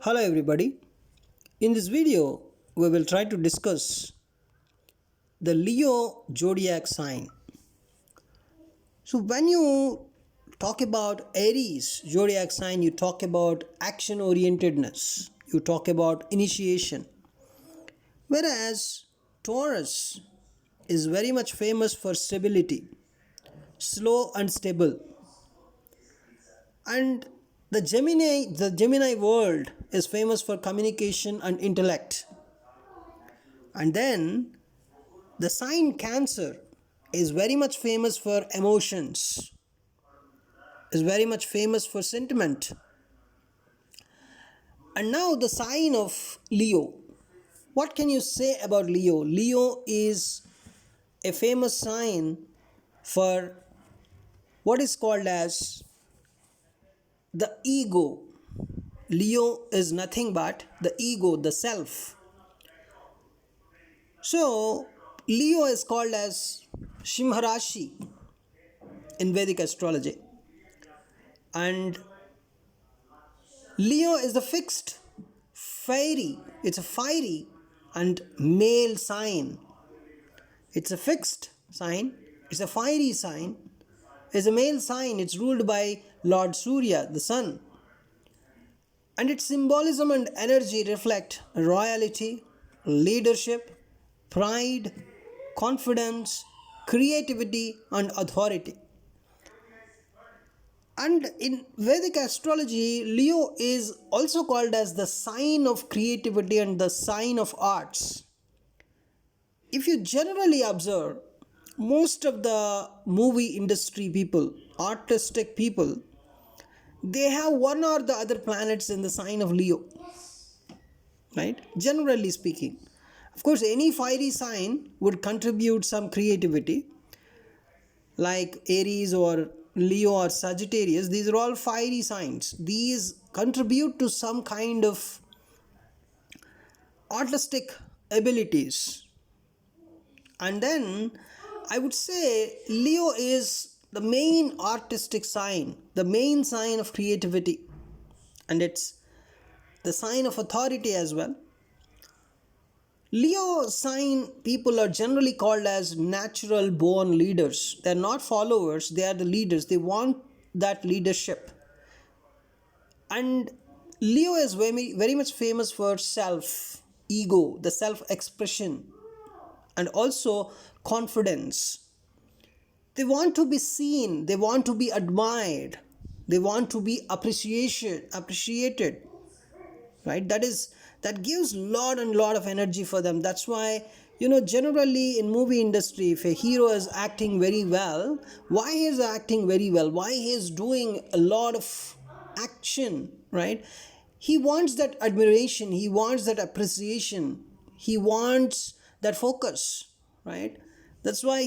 Hello everybody. In this video, we will try to discuss the Leo zodiac sign. So when you talk about Aries zodiac sign, you talk about action orientedness, you talk about initiation. Whereas Taurus is very much famous for stability, slow and stable. And the Gemini world is famous for communication and intellect. And then the sign Cancer is very much famous for emotions, is very much famous for sentiment. And now the sign of Leo. What can you say about Leo? Leo is a famous sign for what is called as the ego. Leo is nothing but the ego, the self. So, Leo is called as Simharashi in Vedic astrology. And Leo is the fixed, fiery, it's a fiery and male sign. It's a fixed sign, it's a fiery sign, it's a male sign, it's ruled by Lord Surya, the sun. And its symbolism and energy reflect royalty, leadership, pride, confidence, creativity, and authority. And in Vedic astrology, Leo is also called as the sign of creativity and the sign of arts. If you generally observe, most of the movie industry people, artistic people, they have one or the other planets in the sign of Leo, right? Generally speaking. Of course, any fiery sign would contribute some creativity, like Aries or Leo or Sagittarius. These are all fiery signs. These contribute to some kind of artistic abilities. And then I would say Leo is the main artistic sign, the main sign of creativity, and it's the sign of authority as well. Leo sign people are generally called as natural born leaders. They're not followers, they are the leaders. They want that leadership. And Leo is very much famous for self, ego, the self expression, and also confidence. They want to be seen, they want to be admired, they want to be appreciated, right? That gives lot and lot of energy for them. That's why, generally in movie industry, if a hero is acting very well, why he is acting very well, why he is doing a lot of action, right? He wants that admiration, he wants that appreciation, he wants that focus, right? That's why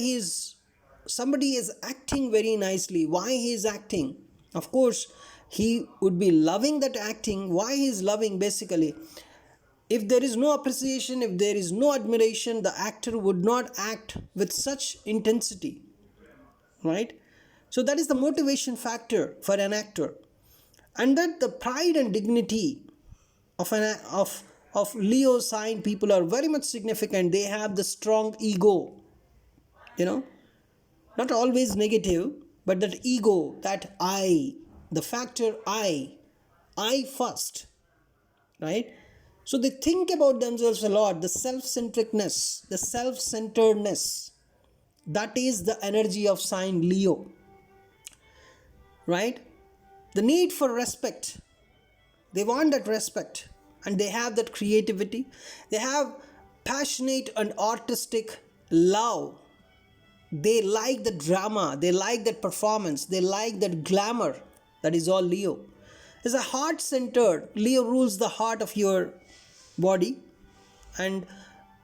somebody is acting very nicely. Why he is acting? Of course, he would be loving that acting. Why he is loving? Basically, if there is no appreciation, if there is no admiration, the actor would not act with such intensity, right? So that is the motivation factor for an actor. And that the pride and dignity of Leo sign people are very much significant. They have the strong ego, not always negative, but that ego, that I, the factor I first, right? So they think about themselves a lot. The self-centeredness, the self-centeredness, that is the energy of sign Leo, right? The need for respect, they want that respect, and they have that creativity. They have passionate and artistic love. They like the drama, they like that performance, they like that glamour. That is all Leo. It's a heart centered. Leo rules the heart of your body, and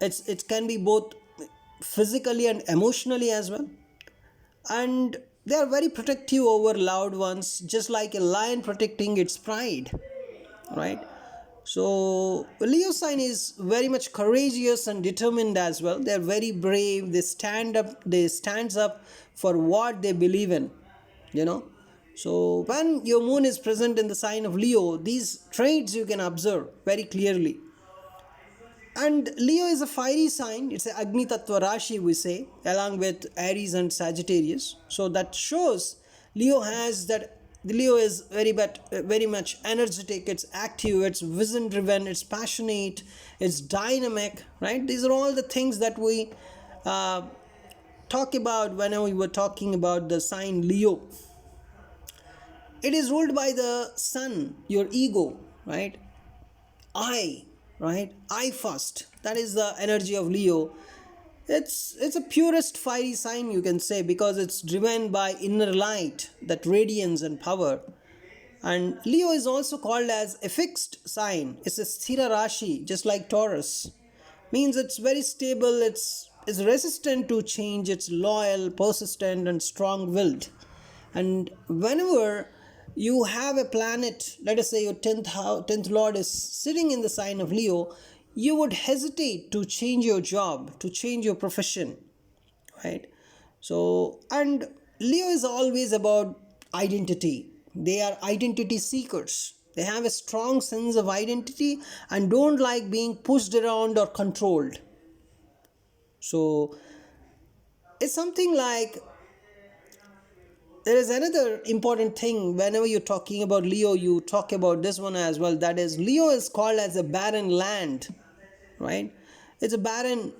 it can be both physically and emotionally as well. And they are very protective over loved ones, just like a lion protecting its pride, right? So Leo sign is very much courageous and determined as well. They are very brave. They stand up for what they believe in, So when your moon is present in the sign of Leo, these traits you can observe very clearly. And Leo is a fiery sign. It's a Agni Tattva Rashi, we say, along with Aries and Sagittarius. So that shows Leo has that. The Leo is very much energetic. It's active. It's vision driven. It's passionate. It's dynamic. Right. These are all the things that we uh, talk about whenever we were talking about the sign Leo. It is ruled by the sun, your ego, right? I, right? I first. That is the energy of Leo. It's a purest fiery sign, you can say, because it's driven by inner light, that radiance and power. And Leo is also called as a fixed sign. It's a sthira rashi, just like Taurus. Means it's very stable, it's resistant to change, it's loyal, persistent, and strong-willed. And whenever you have a planet, let us say your 10th lord is sitting in the sign of Leo, you would hesitate to change your job, to change your profession, right? So, and Leo is always about identity. They are identity seekers. They have a strong sense of identity and don't like being pushed around or controlled. So it's something like, there is another important thing whenever you're talking about Leo, you talk about this one as well. That is, Leo is called as a barren land, right? It's a barren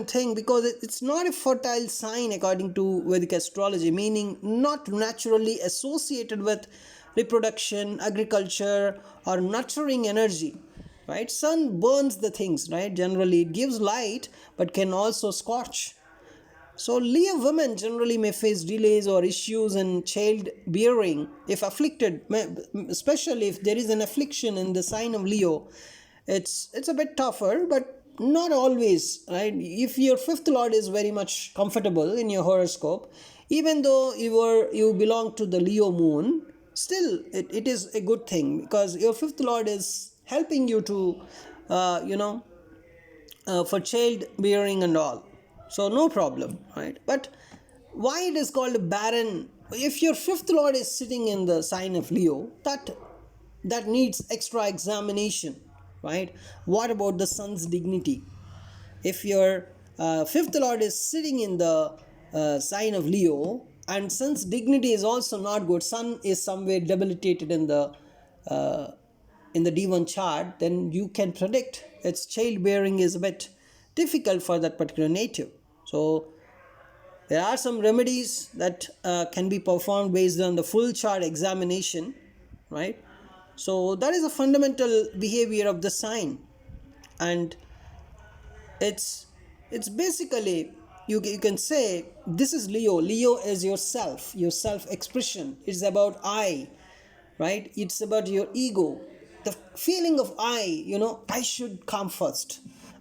thing because it's not a fertile sign according to Vedic astrology, meaning not naturally associated with reproduction, agriculture, or nurturing energy. Right? Sun burns the things, right? Generally, it gives light but can also scorch. So, Leo women generally may face delays or issues in childbearing if afflicted, especially if there is an affliction in the sign of Leo. It's a bit tougher, but not always, right? If your fifth lord is very much comfortable in your horoscope, even though you belong to the Leo moon, still it is a good thing because your fifth lord is helping you to, for childbearing and all. So no problem, right? But why it is called a barren? If your fifth lord is sitting in the sign of Leo, that needs extra examination, right? What about the sun's dignity? If your fifth lord is sitting in the sign of Leo and sun's dignity is also not good, sun is somewhere debilitated uh, in the D1 chart, then you can predict its childbearing is a bit difficult for that particular native. So there are some remedies that can be performed based on the full chart examination, right? So that is a fundamental behavior of the sign, and it's basically, you can say this is Leo. Leo is yourself, your self expression. It's about I, right? It's about your ego, the feeling of I should come first,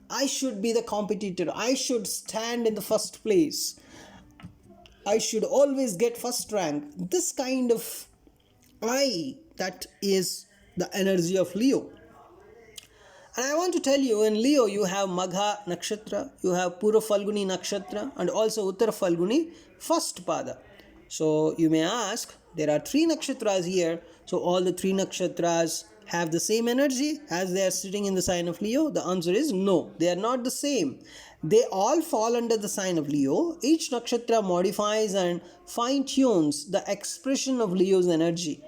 I should be the competitor, I should stand in the first place, I should always get first rank. This kind of I, that is the energy of Leo. And I want to tell you, in Leo, you have Magha Nakshatra, you have Pura Falguni Nakshatra, and also Uttara Falguni first Pada. So you may ask, there are three nakshatras here, so all the three nakshatras have the same energy as they are sitting in the sign of Leo? The answer is no, they are not the same. They all fall under the sign of Leo. Each nakshatra modifies and fine tunes the expression of Leo's energy.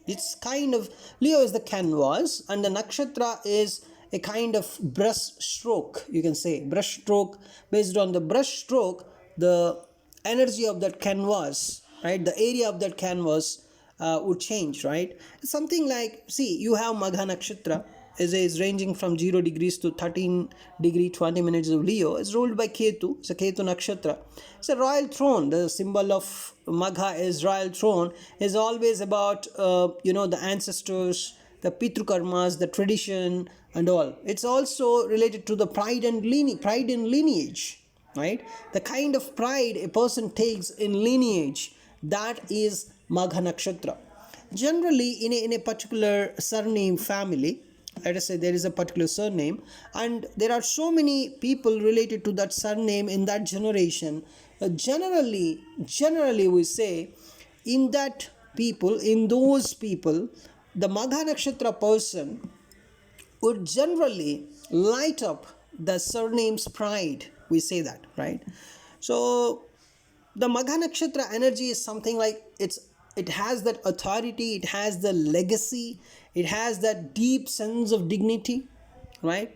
It's kind of, Leo is the canvas and the nakshatra is a kind of brush stroke, you can say. Brush stroke, based on the brush stroke, the energy of that canvas, right? The area of that canvas would change, right? Something like, see, you have Magha Nakshatra, is ranging from 0 degrees to 13 degree 20 minutes of Leo. It's ruled by Ketu. It's a Ketu Nakshatra. It's a royal throne. The symbol of Magha is royal throne. Is always about the ancestors, the Pitru karmas, the tradition, and all. It's also related to the pride in lineage, right? The kind of pride a person takes in lineage, that is Magha Nakshatra. Generally, in a particular surname family, let us say there is a particular surname and there are so many people related to that surname in that generation, generally we say in those people, the Magha Nakshatra person would generally light up the surname's pride. We say that, right? So the Magha Nakshatra energy is something like it has that authority, it has the legacy, it has that deep sense of dignity, right?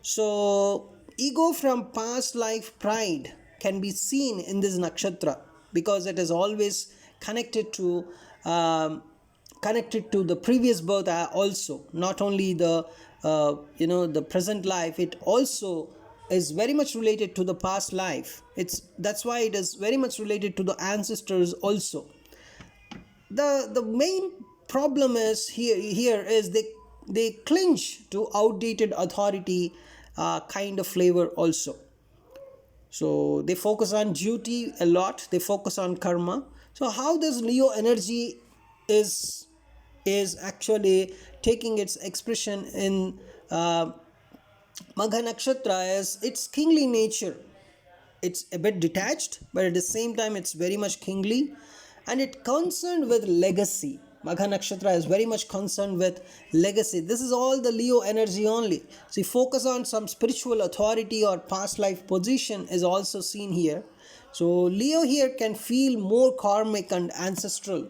So ego from past life pride can be seen in this nakshatra because it is always connected to um, the previous birth also, not only the the present life. It also is very much related to the past life. That's why it is very much related to the ancestors also. The main problem is here is they clinch to outdated authority kind of flavor also. So they focus on duty a lot, they focus on karma. So how this Leo energy is actually taking its expression in Magha Nakshatra is its kingly nature. It's a bit detached, but at the same time it's very much kingly, and it concerned with legacy. Magha Nakshatra is very much concerned with legacy. This is all the Leo energy only. See, focus on some spiritual authority or past life position is also seen here. So Leo here can feel more karmic and ancestral,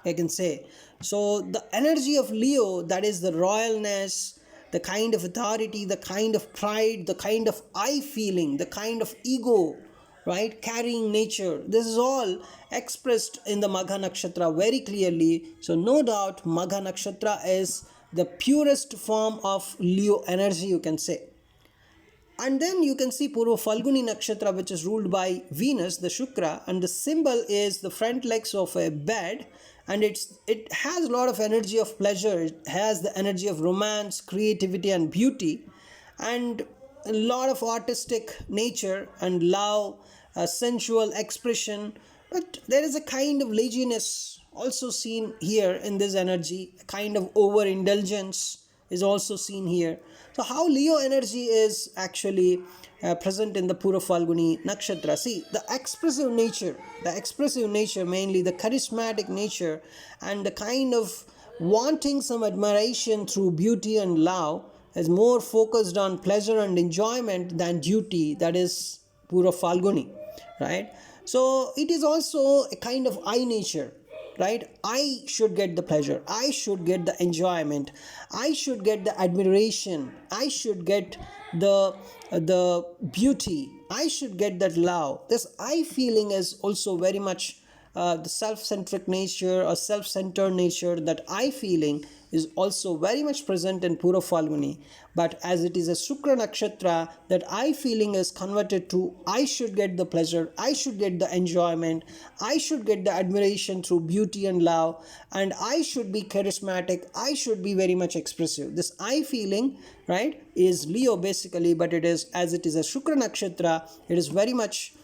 I can say. So the energy of Leo, that is the royalness, the kind of authority, the kind of pride, the kind of I feeling, the kind of ego, right? Carrying nature. This is all expressed in the Magha Nakshatra very clearly. So no doubt Magha Nakshatra is the purest form of Leo energy, you can say. And then you can see Purva Falguni Nakshatra, which is ruled by Venus, the Shukra, and the symbol is the front legs of a bed, and it has a lot of energy of pleasure. It has the energy of romance, creativity, and beauty, and a lot of artistic nature and love, sensual expression. But there is a kind of laziness also seen here in this energy, a kind of overindulgence is also seen here. So how Leo energy is actually present in the Pura Falguni Nakshatra. See, the expressive nature, mainly the charismatic nature, and the kind of wanting some admiration through beauty and love is more focused on pleasure and enjoyment than duty. That is Pura Falguni, right? So it is also a kind of I nature, right? I should get the pleasure, I should get the enjoyment, I should get the admiration, I should get the beauty, I should get that love. This I feeling is also very much the self-centric nature or self-centered nature. That I feeling is also very much present in Pura Falguni, but as it is a Shukra Nakshatra, that I feeling is converted to I should get the pleasure, I should get the enjoyment, I should get the admiration through beauty and love, and I should be charismatic, I should be very much expressive. This I feeling, right, is Leo basically, but it is, as it is a Shukra Nakshatra, it is very much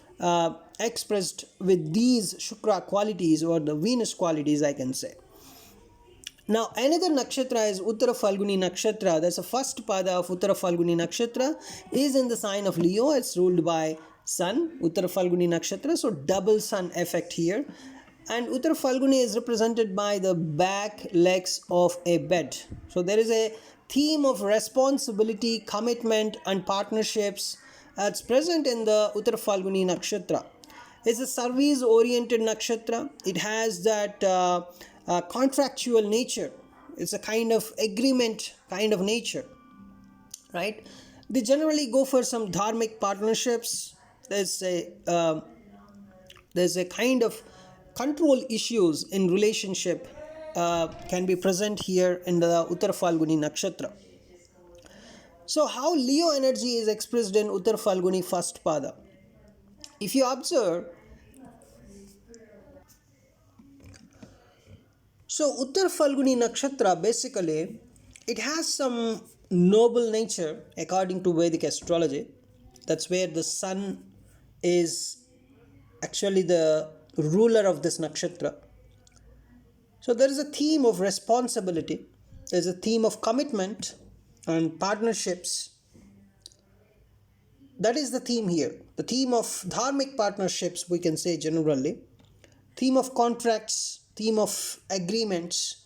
expressed with these Shukra qualities or the Venus qualities, I can say. Now another nakshatra is Uttara Falguni Nakshatra. That's the first pada of Uttara Falguni Nakshatra is in the sign of Leo. It's ruled by Sun, Uttara Falguni Nakshatra. So double Sun effect here. And Uttara Falguni is represented by the back legs of a bed. So there is a theme of responsibility, commitment, and partnerships that's present in the Uttara Falguni Nakshatra. It's a service oriented nakshatra. It has that contractual nature. It's a kind of agreement kind of nature, right? They generally go for some dharmic partnerships. There's a kind of control issues in relationship can be present here in the Uttara Falguni Nakshatra. So how Leo energy is expressed in Uttara Falguni first pada? If you observe, so Uttar Falguni Nakshatra basically it has some noble nature according to Vedic astrology. That's where the sun is actually the ruler of this nakshatra. So there is a theme of responsibility, there's a theme of commitment and partnerships. That is the theme here. The theme of dharmic partnerships, we can say generally. theme of contracts, theme of agreements,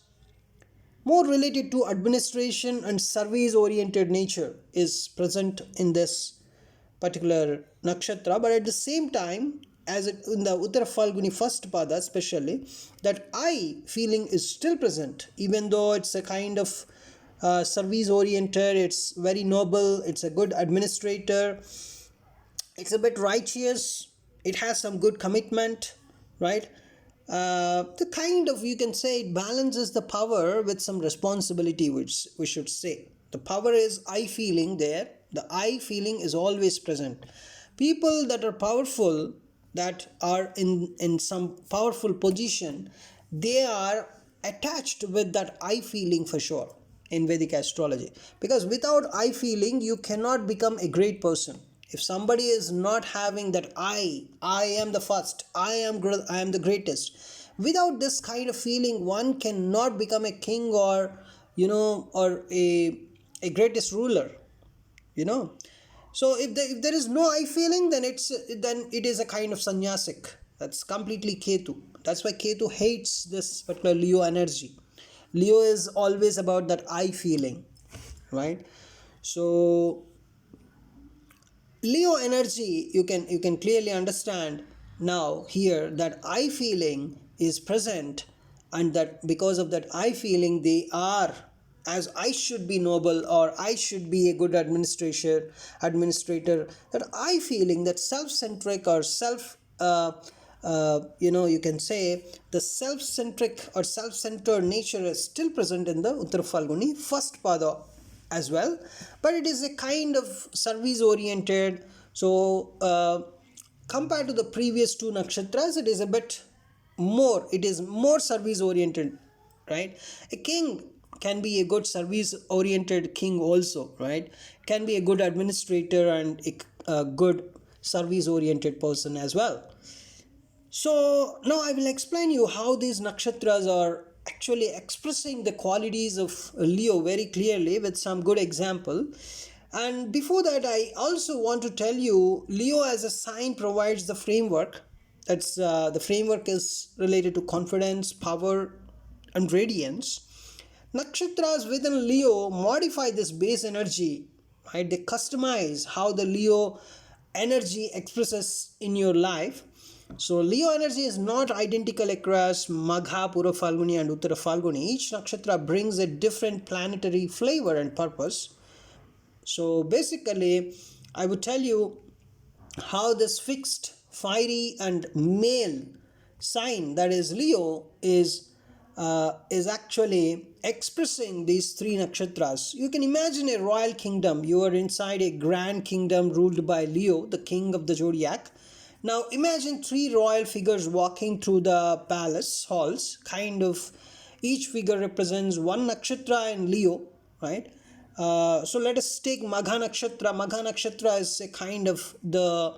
more related to administration and service oriented nature is present in this particular nakshatra. But at the same time, as it, in the Uttara Falguni first pada especially, that I feeling is still present, even though it's a kind of service oriented, it's very noble, it's a good administrator, it's a bit righteous, it has some good commitment, right? The kind of, you can say, it balances the power with some responsibility, which we should say. The power is I feeling there, the I feeling is always present. People that are powerful, that are in some powerful position, they are attached with that I feeling for sure in Vedic astrology, because without I feeling you cannot become a great person. If somebody is not having that I am the first, I am the greatest, without this kind of feeling one cannot become a king, or or a greatest ruler, you know. So if there is no I feeling, then it is a kind of sannyasic. That's completely Ketu. That's why Ketu hates this particular Leo energy. Leo is always about that I feeling, right? So Leo energy, you can clearly understand now here that I feeling is present, and that because of that I feeling they are, as I should be noble, or I should be a good administrator, that I feeling, that self-centric or self you can say the self-centric or self-centered nature is still present in the Uttara Falguni first pada as well, but it is a kind of service oriented. So compared to the previous two nakshatras, it is a bit more, it is more service oriented, right? A king can be a good service oriented king also, right? Can be a good administrator and a good service oriented person as well. So now I will explain you how these nakshatras are actually expressing the qualities of Leo very clearly with some good example. And before that, I also want to tell you Leo as a sign provides the framework. That's the framework is related to confidence, power, and radiance. Nakshatras within Leo modify this base energy, right? They customize how the Leo energy expresses in your life. So Leo energy is not identical across Magha, Pura Falguni and Uttara Falguni. Each nakshatra brings a different planetary flavor and purpose. So basically, I would tell you how this fixed, fiery and male sign, that is Leo, is actually expressing these three nakshatras. You can imagine a royal kingdom. You are inside a grand kingdom ruled by Leo, the king of the zodiac. Now imagine three royal figures walking through the palace halls, kind of each figure represents one nakshatra in Leo, right? So let us take Magha Nakshatra. Magha Nakshatra is a kind of the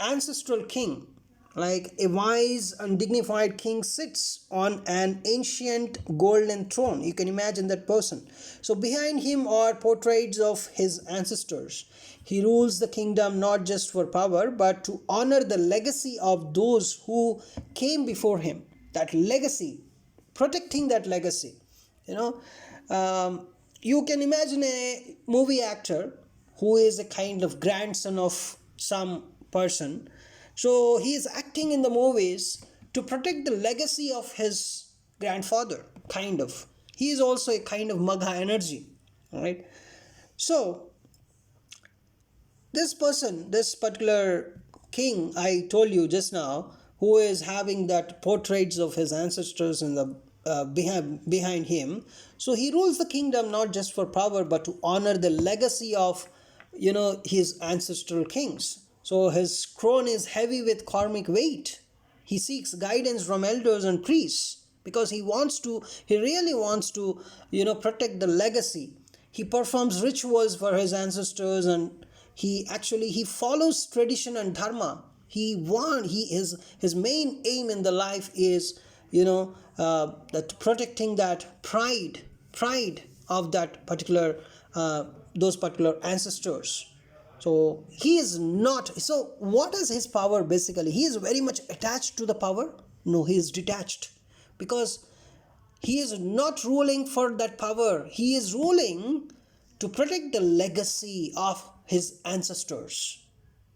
ancestral king, like a wise and dignified king sits on an ancient golden throne. You can imagine that person. So behind him are portraits of his ancestors. He rules the kingdom not just for power, but to honor the legacy of those who came before him. That legacy, protecting that legacy, you know. You can imagine a movie actor who is a kind of grandson of some person. So he is acting in the movies to protect the legacy of his grandfather, kind of. He is also a kind of Magha energy, right? So this person, this particular king I told you just now, who is having that portraits of his ancestors in the behind him, so he rules the kingdom not just for power but to honor the legacy of his ancestral kings. So his crown is heavy with karmic weight. He seeks guidance from elders and priests because he really wants to protect the legacy. He performs rituals for his ancestors, and he follows tradition and dharma. His main aim in the life is that protecting that pride of that particular those particular ancestors. So he is not, so what is his power? Basically he is very much attached to the power. No, he is detached, because he is not ruling for that power. He is ruling to protect the legacy of his ancestors.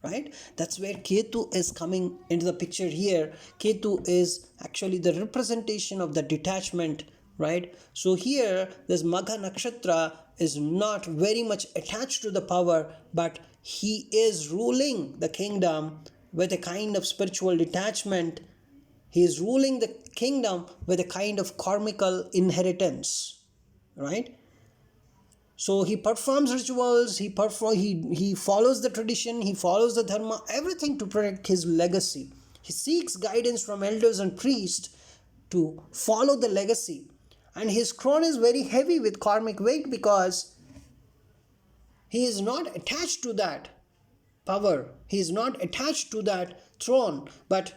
Right? That's where Ketu is coming into the picture here. Ketu is actually the representation of the detachment. Right? So here, this Magha Nakshatra is not very much attached to the power, but he is ruling the kingdom with a kind of spiritual detachment. He is ruling the kingdom with a kind of karmical inheritance, right? So he performs rituals, he follows the tradition, he follows the dharma, everything to protect his legacy. He seeks guidance from elders and priests to follow the legacy. And his crown is very heavy with karmic weight, because he is not attached to that power. He is not attached to that throne, but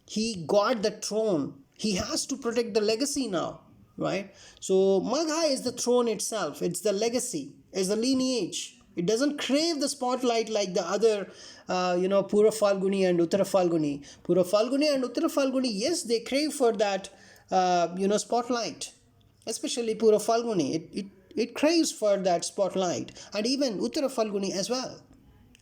he got the throne. He has to protect the legacy now, right? So Magha is the throne itself. It's the legacy. It's the lineage. It doesn't crave the spotlight like the other, Pura Falguni and Uttara Falguni. Pura Falguni and Uttara Falguni, yes, they crave for that, spotlight. Especially Pura Falguni. It craves for that spotlight. And even Uttara Falguni as well,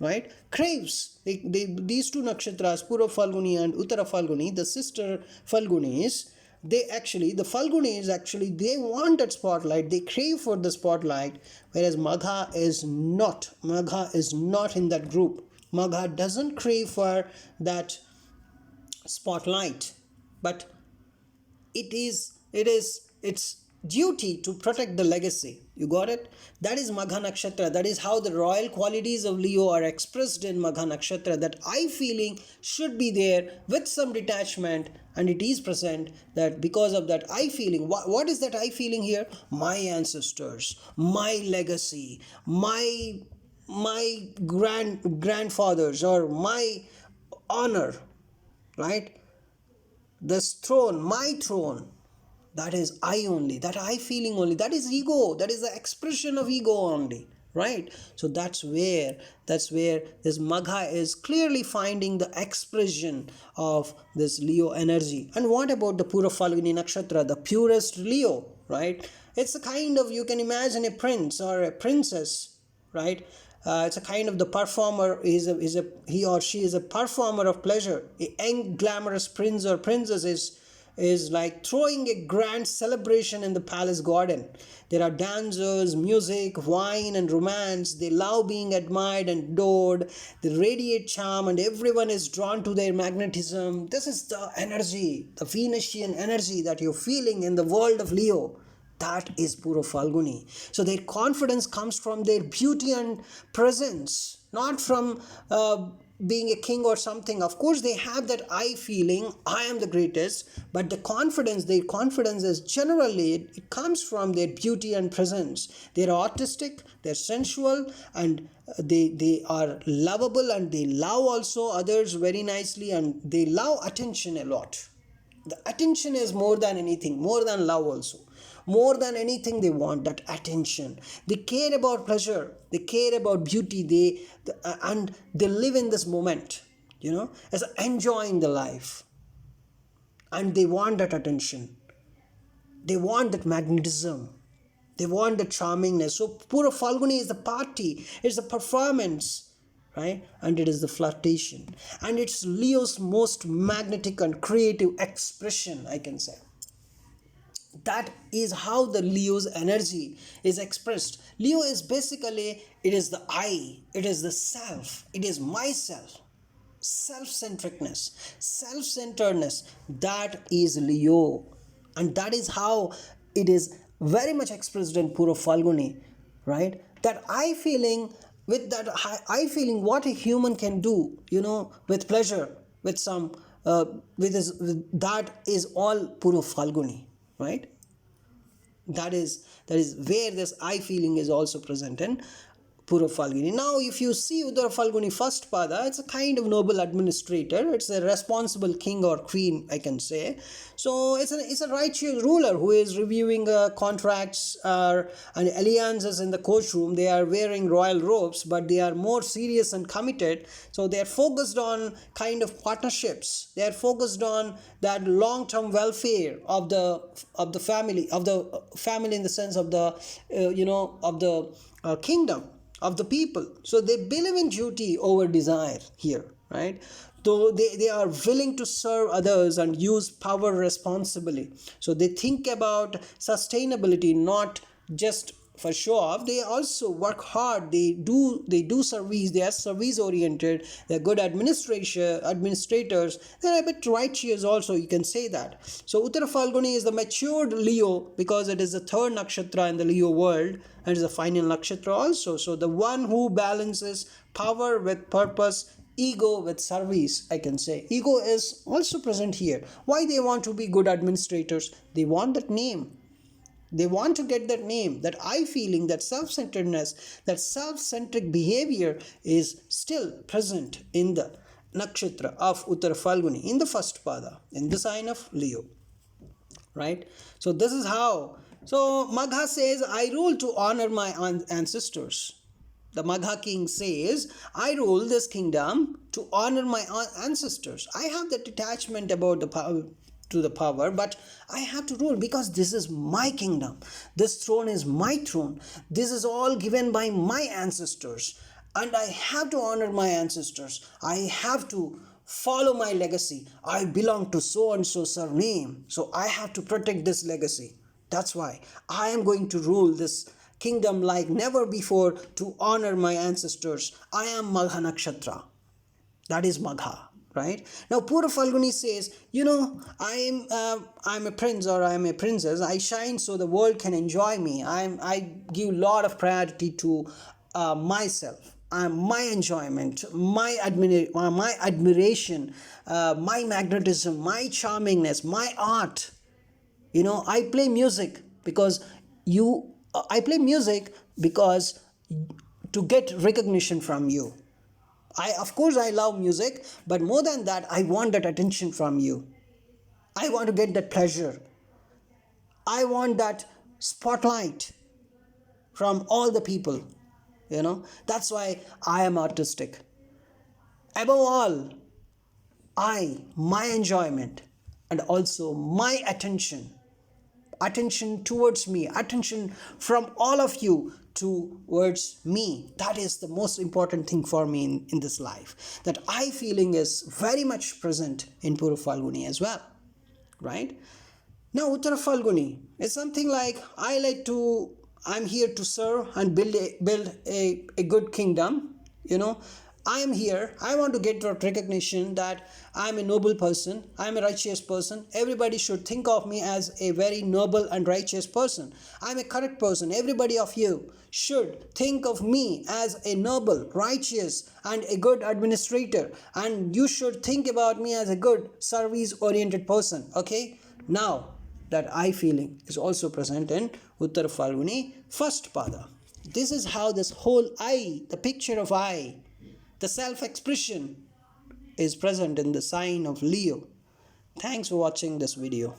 right? Craves. These two nakshatras, Pura Falguni and Uttara Falguni, the sister Falgunis, the Falgunis actually, they want that spotlight. They crave for the spotlight, whereas Magha is not. Magha is not in that group. Magha doesn't crave for that spotlight, but it's duty to protect the legacy. You got it? That is Magha Nakshatra. That is how the royal qualities of Leo are expressed in Magha Nakshatra. That I feeling should be there with some detachment, and it is present. That because of that I feeling, what is that I feeling here? My ancestors, my legacy, my grandfathers, or my honor, right? This throne, my throne, that is I only, that I feeling only, that is ego, that is the expression of ego only, right? So that's where this Magha is clearly finding the expression of this Leo energy. And what about the Pura Falguni Nakshatra, the purest Leo, right? It's a kind of, you can imagine a prince or a princess, right? It's a kind of the performer. He or she is a performer of pleasure. A young glamorous prince or princess is like throwing a grand celebration in the palace garden. There are dancers, music, wine, and romance. They love being admired and adored. They radiate charm, and everyone is drawn to their magnetism. This is the energy, the Venusian energy that you're feeling in the world of Leo. That is Pura Falguni. So their confidence comes from their beauty and presence, not from being a king or something. Of course, they have that I feeling, I am the greatest, but their confidence is generally, it comes from their beauty and presence. They're artistic, they're sensual, and they are lovable, and they love also others very nicely, and they love attention a lot. The attention is more than anything, more than love also. More than anything, they want that attention. They care about pleasure, they care about beauty, and they live in this moment, as enjoying the life. And they want that attention. They want that magnetism. They want the charmingness. So Pura Falguni is the party, it's the performance, right? And it is the flirtation. And it's Leo's most magnetic and creative expression, I can say. That is how the Leo's energy is expressed. Leo is basically, it is the I, it is the self, it is myself. Self-centeredness, self-centeredness, that is Leo. And that is how it is very much expressed in Pura Falguni, right? That I feeling, with that I feeling what a human can do, with pleasure, with some, that is all Pura Falguni, right? That is where this I feeling is also present in. Purva Falguni. Now, if you see Uttara Falguni first pada, it's a kind of noble administrator. It's a responsible king or queen, I can say. So it's a righteous ruler who is reviewing contracts and alliances in the courtroom. They are wearing royal robes, but they are more serious and committed. So they are focused on kind of partnerships. They are focused on that long-term welfare of the family in the sense of the of the kingdom, of the people. So they believe in duty over desire here, right? Though they are willing to serve others and use power responsibly. So they think about sustainability, not just for show off. They also work hard. They do service. They are service oriented. They're good administrators. They're a bit righteous also, you can say that. So Uttara Falguni is the matured Leo, because it is the third nakshatra in the Leo world, and it is the final nakshatra also. So the one who balances power with purpose, ego with service, I can say. Ego is also present here. Why they want to be good administrators? They want that name. They want to get that name, that I feeling, that self-centeredness, that self-centric behavior is still present in the nakshatra of Uttara Falguni, in the first pada, in the sign of Leo. Right? So this is how. So Magha says, I rule to honor my ancestors. The Magha king says, I rule this kingdom to honor my ancestors. I have that detachment about the power, to the power, but I have to rule because this is my kingdom. This throne is my throne. This is all given by my ancestors, and I have to honor my ancestors. I have to follow my legacy. I belong to so and so surname, so I have to protect this legacy. That's why I am going to rule this kingdom like never before to honor my ancestors. I am Magha Nakshatra. That is Magha. Right? Now Purva Falguni says, I'm a prince or I'm a princess. I shine so the world can enjoy me. I give a lot of priority to myself, my enjoyment, my admiration, my magnetism, my charmingness, my art. I play music because I play music because to get recognition from you. Of course, I love music, but more than that, I want that attention from you. I want to get that pleasure. I want that spotlight from all the people. That's why I am artistic. Above all, my enjoyment, and also my attention towards me, attention from all of you towards me. That is the most important thing for me in this life. That I feeling is very much present in Purva Falguni as well. Right? Now Uttara Falguni is something like I'm here to serve and build a good kingdom. I am here. I want to get that recognition that I'm a noble person. I'm a righteous person. Everybody should think of me as a very noble and righteous person. I'm a correct person. Everybody of you should think of me as a noble, righteous, and a good administrator. And you should think about me as a good service-oriented person. Okay? Now, that I feeling is also present in Uttara Falguni first pada. This is how this whole I, the picture of I, the self-expression is present in the sign of Leo. Thanks for watching this video.